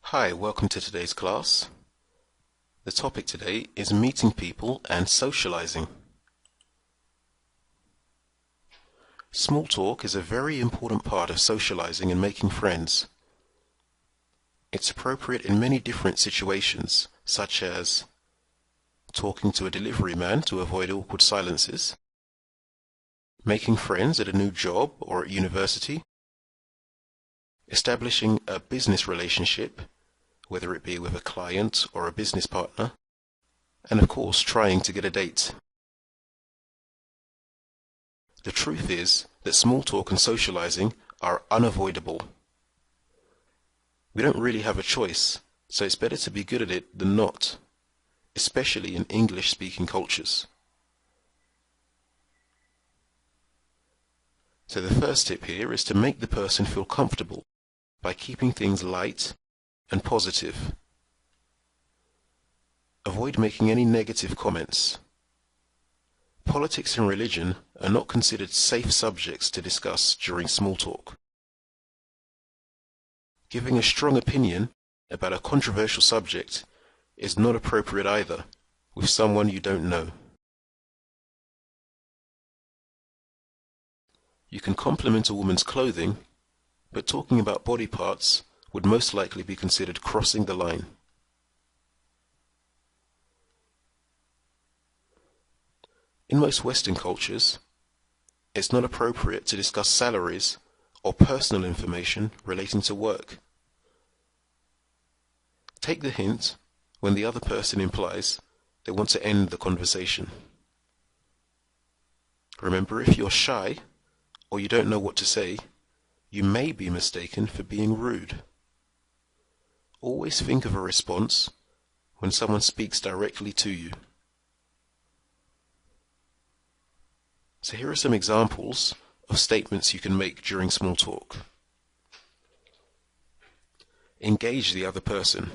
Hi, welcome to today's class. The topic today is meeting people and socializing. Small talk is a very important part of socializing and making friends. It's appropriate in many different situations, such as talking to a delivery man to avoid awkward silences, making friends at a new job or at university, establishing a business relationship, whether it be with a client or a business partner, and of course trying to get a date. The truth is that small talk and socializing are unavoidable. We don't really have a choice, so it's better to be good at it than not, especially in English-speaking cultures. So the first tip here is to make the person feel comfortable by keeping things light and positive. Avoid making any negative comments. Politics and religion are not considered safe subjects to discuss during small talk. Giving a strong opinion about a controversial subject is not appropriate either with someone you don't know. You can compliment a woman's clothing, but talking about body parts would most likely be considered crossing the line. In most Western cultures, it's not appropriate to discuss salaries or personal information relating to work. Take the hint when the other person implies they want to end the conversation. Remember, if you're shy or you don't know what to say, you may be mistaken for being rude. Always think of a response when someone speaks directly to you. So here are some examples of statements you can make during small talk. Engage the other person.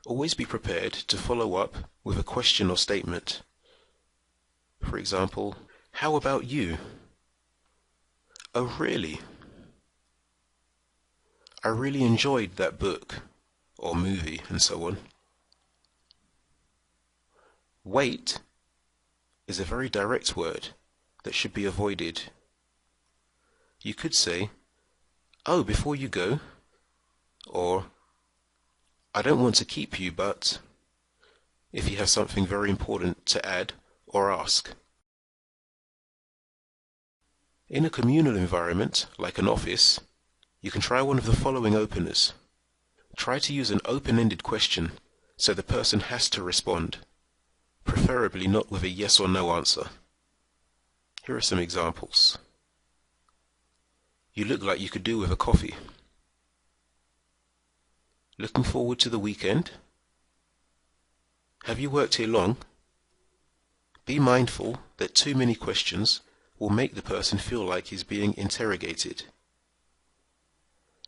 Always be prepared to follow up with a question or statement. For example, how about you? Oh, really? I really enjoyed that book or movie, and so on. Wait is a very direct word that should be avoided. You could say, oh, before you go, or I don't want to keep you, but, if you have something very important to add or ask. In a communal environment, like an office, you can try one of the following openers. Try to use an open-ended question so the person has to respond, preferably not with a yes or no answer. Here are some examples. You look like you could do with a coffee. Looking forward to the weekend? Have you worked here long? Be mindful that too many questions will make the person feel like he's being interrogated.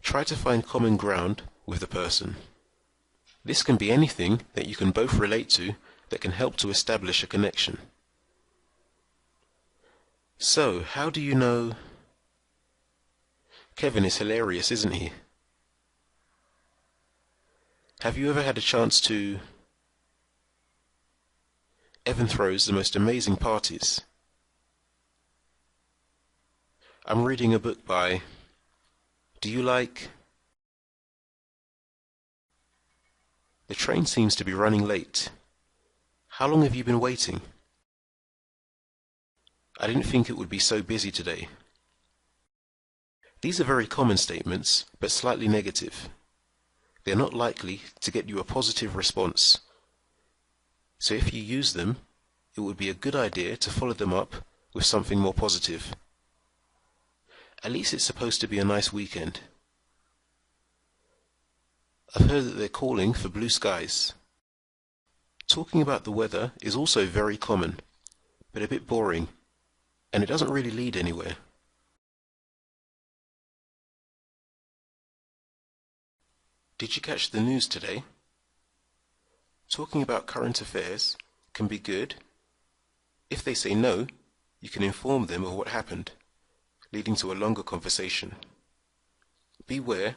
Try to find common ground with the person. This can be anything that you can both relate to that can help to establish a connection. So, how do you know Kevin is hilarious, isn't he? Have you ever had a chance to Evan throws the most amazing parties. I'm reading a book by Do you like The train seems to be running late. How long have you been waiting? I didn't think it would be so busy today. These are very common statements, but slightly negative. They're not likely to get you a positive response. So if you use them, it would be a good idea to follow them up with something more positive. At least it's supposed to be a nice weekend. I've heard that they're calling for blue skies. Talking about the weather is also very common, but a bit boring, and it doesn't really lead anywhere. Did you catch the news today? Talking about current affairs can be good. If they say no, you can inform them of what happened, leading to a longer conversation. Beware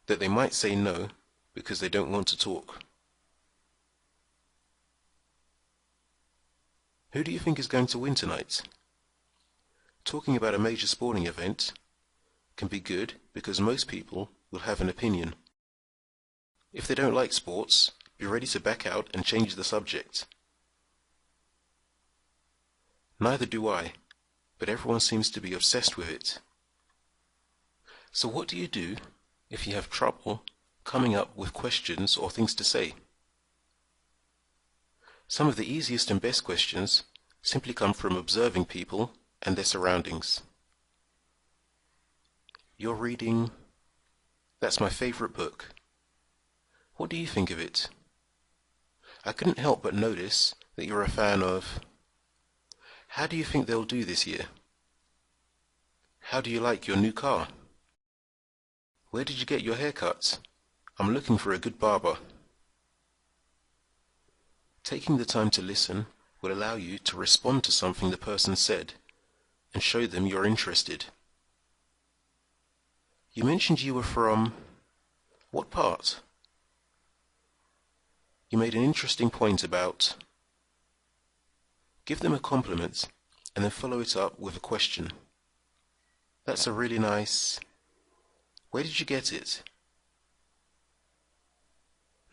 that they might say no because they don't want to talk. Who do you think is going to win tonight? Talking about a major sporting event can be good because most people will have an opinion. If they don't like sports, be ready to back out and change the subject. Neither do I, but everyone seems to be obsessed with it. So what do you do if you have trouble coming up with questions or things to say? Some of the easiest and best questions simply come from observing people and their surroundings. You're reading, "That's my favorite book. What do you think of it? I couldn't help but notice that you're a fan of. How do you think they'll do this year? How do you like your new car? Where did you get your hair cut? I'm looking for a good barber." Taking the time to listen will allow you to respond to something the person said and show them you're interested. You mentioned you were from what part? You made an interesting point about. Give them a compliment and then follow it up with a question. That's a really nice. Where did you get it?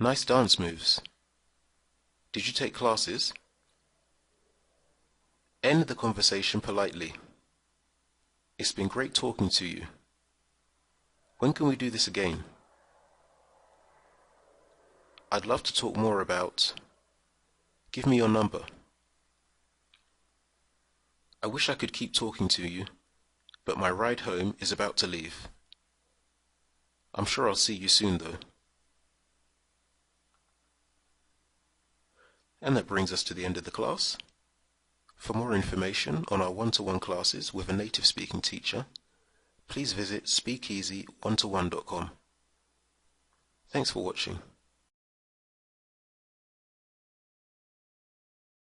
Nice dance moves. Did you take classes? End the conversation politely. It's been great talking to you. When can we do this again? I'd love to talk more about. Give me your number. I wish I could keep talking to you, but my ride home is about to leave. I'm sure I'll see you soon though. And that brings us to the end of the class. For more information on our one-to-one classes with a native speaking teacher, please visit speakeasy1to1.com. Thanks for watching.